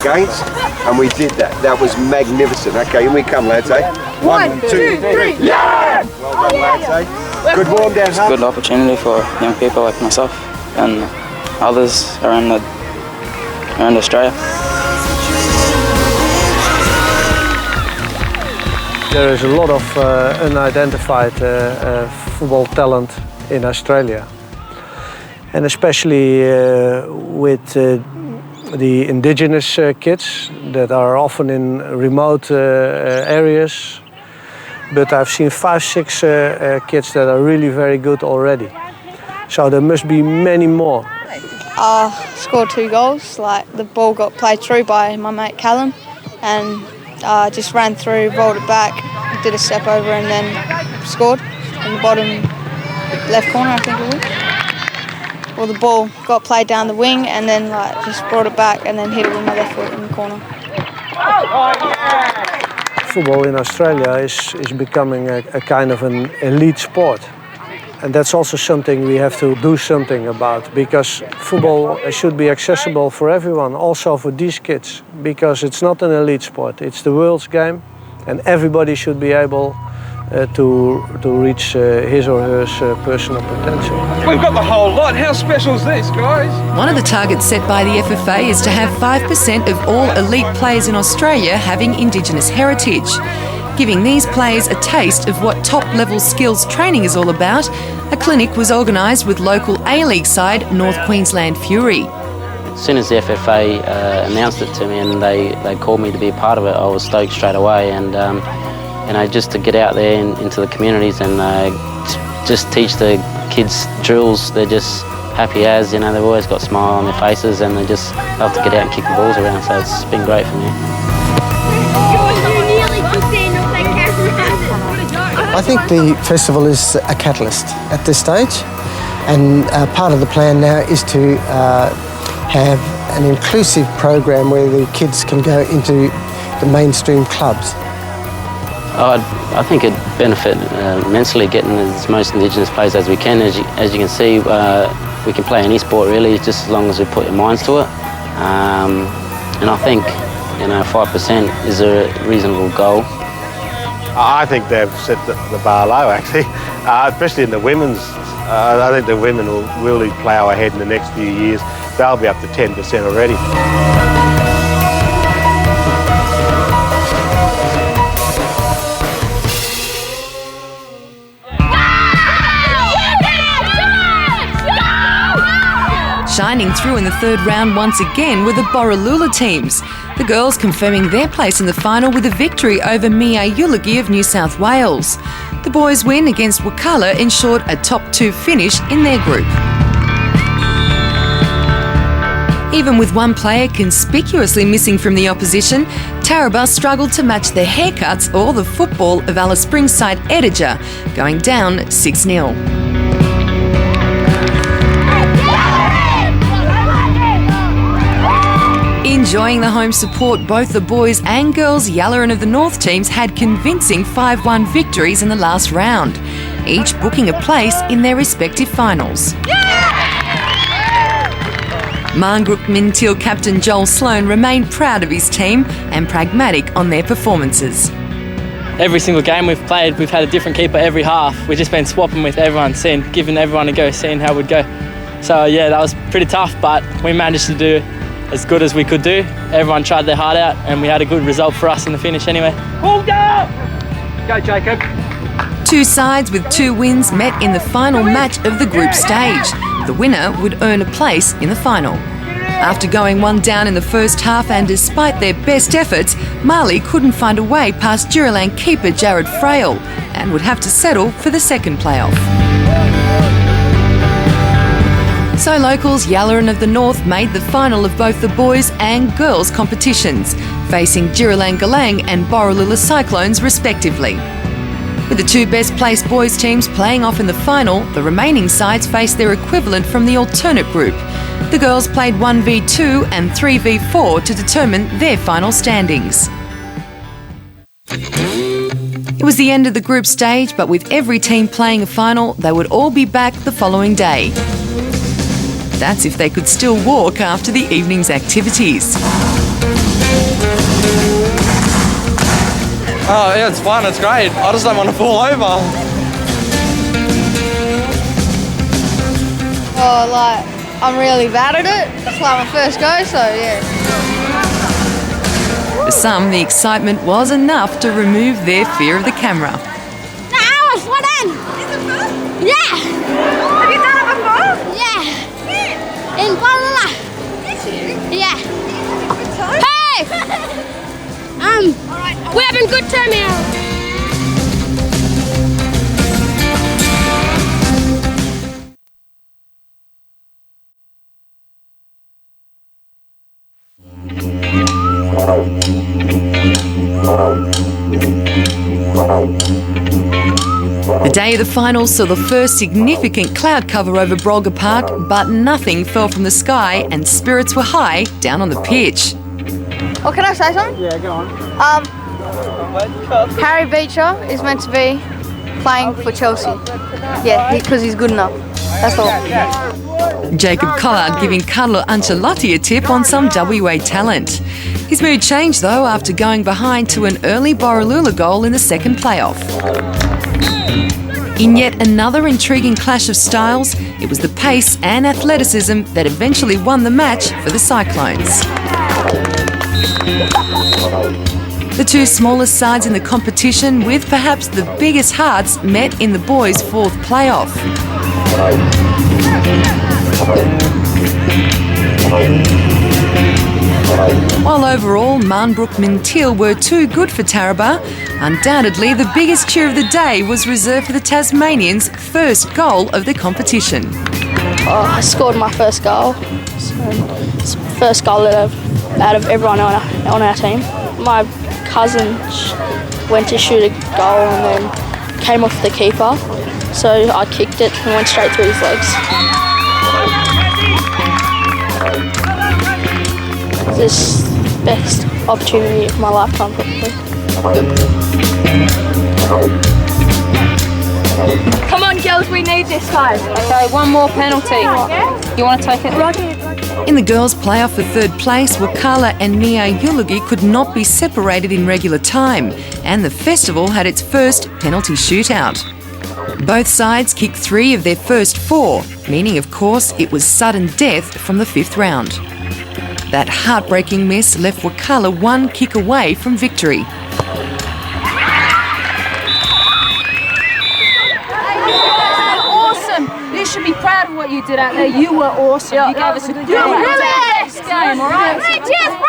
Against, and we did that. That was magnificent. Okay, in we come, lads, eh? 1, 2, 3, yeah! Well done, lads, eh? Good warm down, It's a good opportunity for young people like myself and others around Australia. There is a lot of unidentified football talent in Australia, and especially with the Indigenous kids that are often in remote areas. But I've seen 5-6 kids that are really very good already. So there must be many more. Scored 2 goals. Like the ball got played through by my mate Callum, and just ran through, rolled it back, did a step over, and then scored in the bottom left corner, I think it was. Well, the ball got played down the wing, and then just brought it back, and then hit it with my left foot in the corner. Football in Australia is becoming a kind of an elite sport. And that's also something we have to do something about, because football should be accessible for everyone, also for these kids, because it's not an elite sport, it's the world's game, and everybody should be able to reach his or her personal potential. We've got the whole lot. How special is this, guys? One of the targets set by the FFA is to have 5% of all elite players in Australia having Indigenous heritage. Giving these players a taste of what top-level skills training is all about, a clinic was organised with local A-League side North Queensland Fury. As soon as the FFA announced it to me and they called me to be a part of it, I was stoked straight away, and just to get out there into the communities and just teach the kids drills. They're just happy as, they've always got a smile on their faces, and they just love to get out and kick the balls around, so it's been great for me. I think the festival is a catalyst at this stage, and part of the plan now is to have an inclusive program where the kids can go into the mainstream clubs. I think it'd benefit immensely getting as most Indigenous players as we can. As you can see, we can play any sport really, just as long as we put our minds to it. And I think 5% is a reasonable goal. I think they've set the bar low, actually, especially in the women's. I think the women will really plough ahead in the next few years. They'll be up to 10% already. Shining through in the third round once again were the Borroloola teams. The girls confirming their place in the final with a victory over Miayulagi of New South Wales. The boys' win against Wakala ensured a top 2 finish in their group. Even with one player conspicuously missing from the opposition, Taraba struggled to match the haircuts or the football of Alice Springs side Berger, going down 6-0. Enjoying the home support, both the boys and girls Yallaran of the North teams had convincing 5-1 victories in the last round, each booking a place in their respective finals. Marngrook Mintil captain Joel Sloan remained proud of his team and pragmatic on their performances. Every single game we've played, we've had a different keeper every half. We've just been swapping with everyone, giving everyone a go, seeing how we'd go. So yeah, that was pretty tough, but we managed to do as good as we could do. Everyone tried their heart out, and we had a good result for us in the finish anyway. Hold up! Go, Jacob. 2 sides with 2 wins met in the final match of the group stage. The winner would earn a place in the final. After going 1 down in the first half, and despite their best efforts, Marley couldn't find a way past Duralang keeper Jared Frail and would have to settle for the second playoff. So locals Yallaran of the North made the final of both the boys and girls competitions, facing Duralang Galang and Borroloola Cyclones respectively. With the 2 best placed boys teams playing off in the final, the remaining sides faced their equivalent from the alternate group. The girls played 1v2 and 3v4 to determine their final standings. It was the end of the group stage, but with every team playing a final, they would all be back the following day. That's if they could still walk after the evening's activities. Oh yeah, it's fun, it's great. I just don't want to fall over. Oh, like, I'm really bad at it. It's like my first go, so yeah. For some, the excitement was enough to remove their fear of the camera. Is it fun? Yeah. Have you done it before? Yeah. In Wakala. Did you? Yeah. Good time? Hey! We're having a good time here. The day of the finals saw the first significant cloud cover over Berger Park, but nothing fell from the sky and spirits were high down on the pitch. Oh, can I say something? Yeah, go on. Harry Beecher is meant to be playing for Chelsea. Yeah, because he's good enough. That's all. Jacob Collard giving Carlo Ancelotti a tip on some WA talent. His mood changed though after going behind to an early Borroloola goal in the second playoff. In yet another intriguing clash of styles, it was the pace and athleticism that eventually won the match for the Cyclones. The two smallest sides in the competition, with perhaps the biggest hearts, met in the boys' fourth playoff. While overall Marnbrook Mintil were too good for Taraba, undoubtedly the biggest cheer of the day was reserved for the Tasmanians' first goal of the competition. I scored my first goal. It's the first goal out of everyone on our team. My cousin went to shoot a goal and then came off the keeper, so I kicked it and went straight through his legs. This is the best opportunity of my lifetime, probably. Come on, girls, we need this, guys. Okay, one more penalty. You want to take it? In the girls' playoff for third place, Wakala and Nia Yulugi could not be separated in regular time, and the festival had its first penalty shootout. Both sides kicked 3 of their first 4, meaning, of course, it was sudden death from the 5th round. That heartbreaking miss left Wakala 1 kick away from victory. Awesome! You should be proud of what you did out there. You were awesome. You gave us a good game. Best game, all right? Cheers for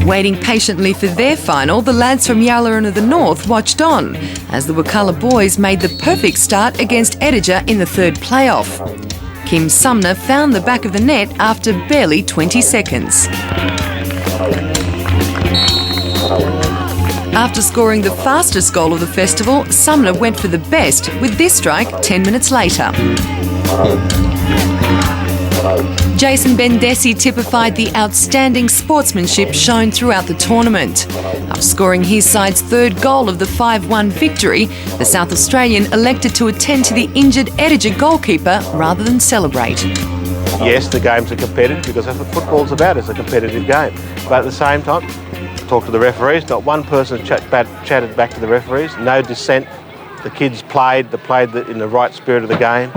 Waiting patiently for their final, the lads from Yallaran of the North watched on as the Wakala boys made the perfect start against Ediger in the third playoff. Kim Sumner found the back of the net after barely 20 seconds. After scoring the fastest goal of the festival, Sumner went for the best with this strike 10 minutes later. Jason Bendesi typified the outstanding sportsmanship shown throughout the tournament. After scoring his side's third goal of the 5-1 victory, the South Australian elected to attend to the injured Ediger goalkeeper rather than celebrate. Yes, the games are competitive because that's what football's about, it's a competitive game. But at the same time, talk to the referees, not one person chatted back to the referees, no dissent. The kids played in the right spirit of the game.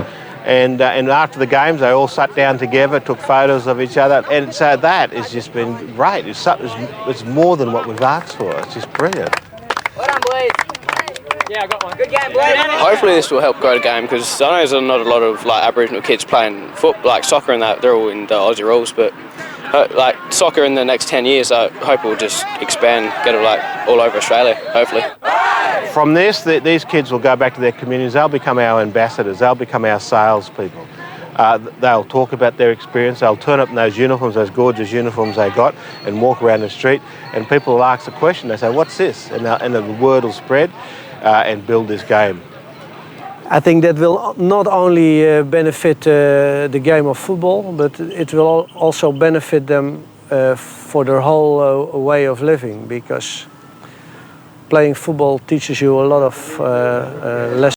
And after the games, they all sat down together, took photos of each other, and so that has just been great. It's more than what we've asked for. It's just brilliant. Well done, boys. Yeah, I got one. Good game, boys. Hopefully this will help grow the game, because I know there's not a lot of Aboriginal kids playing soccer and that. They're all in the Aussie rules, but soccer in the next 10 years, I hope it will just expand, get it all over Australia, hopefully. From this, these kids will go back to their communities. They'll become our ambassadors. They'll become our salespeople. They'll talk about their experience. They'll turn up in those uniforms, those gorgeous uniforms they got, and walk around the street. And people will ask the question. They say, "What's this?" And the word will spread and build this game. I think that will not only benefit the game of football, but it will also benefit them for their whole way of living, because playing football teaches you a lot of lessons.